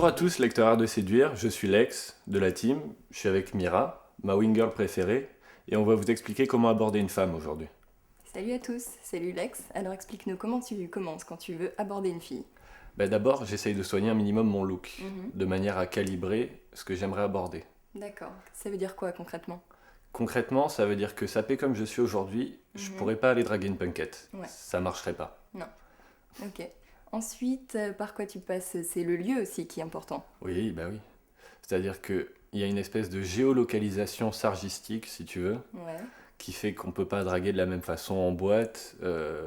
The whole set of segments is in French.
Bonjour à tous, lecteurs Art de séduire, je suis Lex de la team, je suis avec Mira, ma wingirl préférée, et on va vous expliquer comment aborder une femme aujourd'hui. Salut à tous, salut Lex. Alors explique-nous comment tu commences quand tu veux aborder une fille. D'abord, j'essaye de soigner un minimum mon look, Mhm. de manière à calibrer ce que j'aimerais aborder. D'accord. Ça veut dire quoi concrètement? Concrètement, ça veut dire que sapé comme je suis aujourd'hui, je Mhm. pourrais pas aller draguer une punkette. Ouais. Ça marcherait pas. Non. Ok. Ensuite, par quoi tu passes? C'est le lieu aussi qui est important. Oui, bah oui. C'est-à-dire qu'il y a une espèce de géolocalisation sargistique, si tu veux, Ouais. qui fait qu'on peut pas draguer de la même façon en boîte,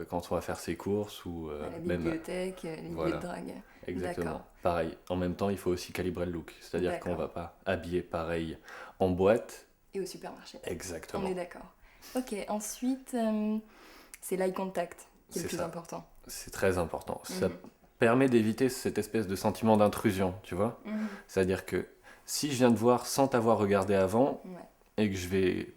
quand on va faire ses courses ou À la même. bibliothèque, les lieux Voilà. de drague. Exactement. D'accord. Pareil. En même temps, il faut aussi calibrer le look. C'est-à-dire qu'on D'accord. va pas habiller pareil en boîte. Et au supermarché. On Exactement. est d'accord. Ok. Ensuite, c'est l'eye contact qui est le C'est plus ça. important. C'est très important. Ça Mhm. permet d'éviter cette espèce de sentiment d'intrusion, tu vois. Mhm. C'est-à-dire que si je viens te voir sans t'avoir regardé avant Ouais. et que je vais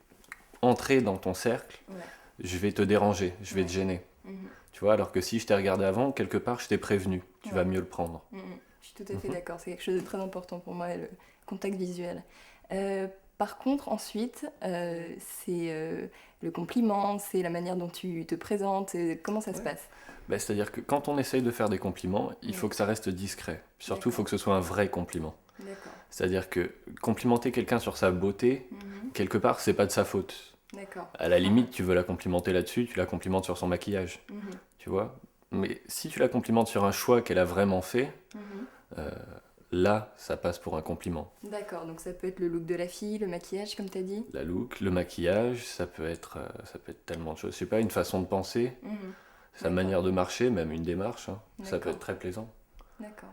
entrer dans ton cercle, Ouais. je vais te déranger, je vais Ouais. te gêner. Mhm. Tu vois, alors que si je t'ai regardé avant, quelque part, je t'ai prévenu. Tu vas Ouais. mieux le prendre. Mhm. Je suis tout à fait Mhm. d'accord, c'est quelque chose de très important pour moi, le contact visuel. Euh, Par contre, ensuite, c'est le compliment, c'est la manière dont tu te présentes, comment ça se Ouais. passe? C'est-à-dire que quand on essaye de faire des compliments, il faut Mm. que ça reste discret. Surtout, il faut D'accord. que ce soit un vrai compliment. D'accord. C'est-à-dire que complimenter quelqu'un sur sa beauté, Mhm. quelque part, c'est pas de sa faute. D'accord. À la limite, tu veux la complimenter là-dessus, tu la complimentes sur son maquillage, Mhm. tu vois. Mais si tu la complimentes sur un choix qu'elle a vraiment fait, Mhm. euh, là, ça passe pour un compliment. D'accord, donc ça peut être le look de la fille, le maquillage, comme tu as dit. La look, le maquillage, ça peut être tellement de choses. Je sais pas, une façon de penser, Mhm. sa D'accord. manière de marcher, même une démarche, hein. Ça peut D'accord. être très plaisant. D'accord.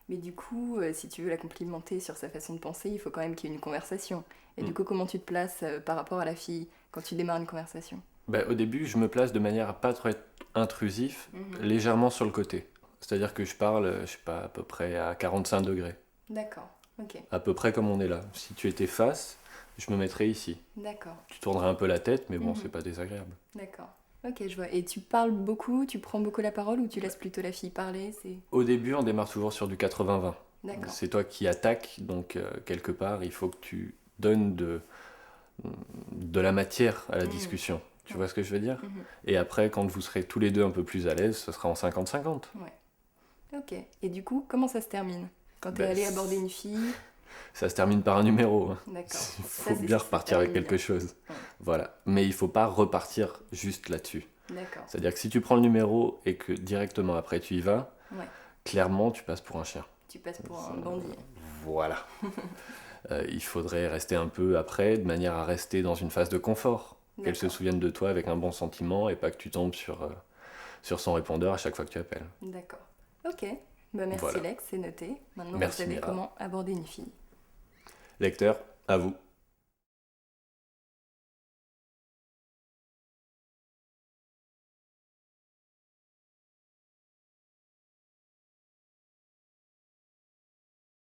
Mais du coup, si tu veux la complimenter sur sa façon de penser, il faut quand même qu'il y ait une conversation. Et Mm. du coup, comment tu te places par rapport à la fille quand tu démarres une conversation? Au début, je me place de manière à pas trop être intrusif, Mhm. légèrement sur le côté. C'est-à-dire que je parle, je sais pas, à peu près à 45 degrés. D'accord, ok. À peu près comme on est là. Si tu étais face, je me mettrais ici. D'accord. Tu tournerais un peu la tête, mais bon, Mhm. c'est pas désagréable. D'accord. Ok, je vois. Et tu parles beaucoup, tu prends beaucoup la parole ou tu laisses plutôt la fille parler? C'est... Au début, on démarre toujours sur du 80-20. D'accord. C'est toi qui attaques, donc quelque part, il faut que tu donnes de la matière à la Mhm. discussion. Tu Ouais. vois ce que je veux dire? Mhm. Et après, quand vous serez tous les deux un peu plus à l'aise, ce sera en 50-50. Ouais. Ok. Et du coup, comment ça se termine? Quand t'es Ben, allé aborder une fille? ça se termine par un numéro, hein. D'accord. Il Ça, faut c'est bien si ça repartir avec termine quelque bien. chose. Ouais. Voilà. Mais il faut pas repartir juste là-dessus. D'accord. C'est-à-dire que si tu prends le numéro et que directement après tu y vas, Ouais. clairement tu passes pour un chien. Tu passes pour un bandit. Voilà. Il faudrait rester un peu après, de manière à rester dans une phase de confort. Qu'elle se D'accord. souvienne de toi avec un bon sentiment et pas que tu tombes sur son répondeur à chaque fois que tu appelles. D'accord. Ok. Bah merci Voilà. Lex, c'est noté. Maintenant, vous Merci savez Mira. comment aborder une fille. Lecteur, à vous.